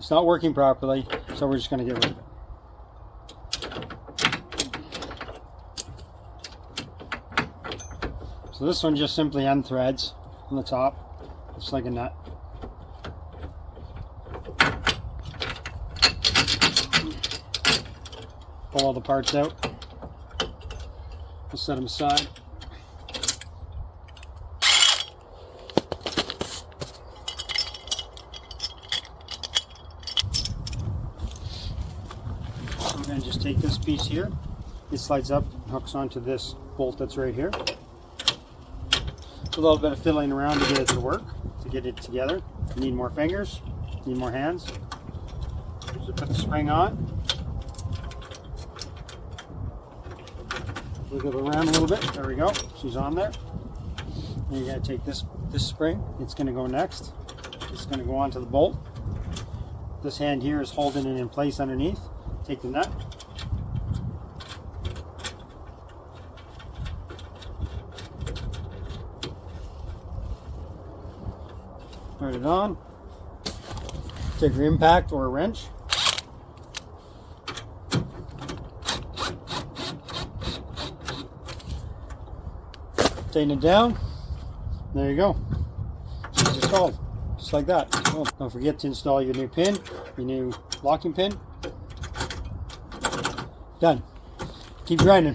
It's not working properly, so we're just going to get rid of it. So this one just simply unthreads on the top, just like a nut. Pull all the parts out. We'll set them aside. I'm going to just take this piece here. It slides up and hooks onto this bolt that's right here. A little bit of fiddling around to get it to work, to get it together. You need more fingers, need more hands. So put the spring on. Wiggle it around a little bit. There we go. She's on there. And you got to take this spring. It's going to go next. It's going to go onto the bolt. This hand here is holding it in place underneath. Take the nut. Turn it on. Take your impact or a wrench. Tighten it down. There you go. It's installed. Just like that. Well, don't forget to install your new pin, your new locking pin. Done. Keep grinding.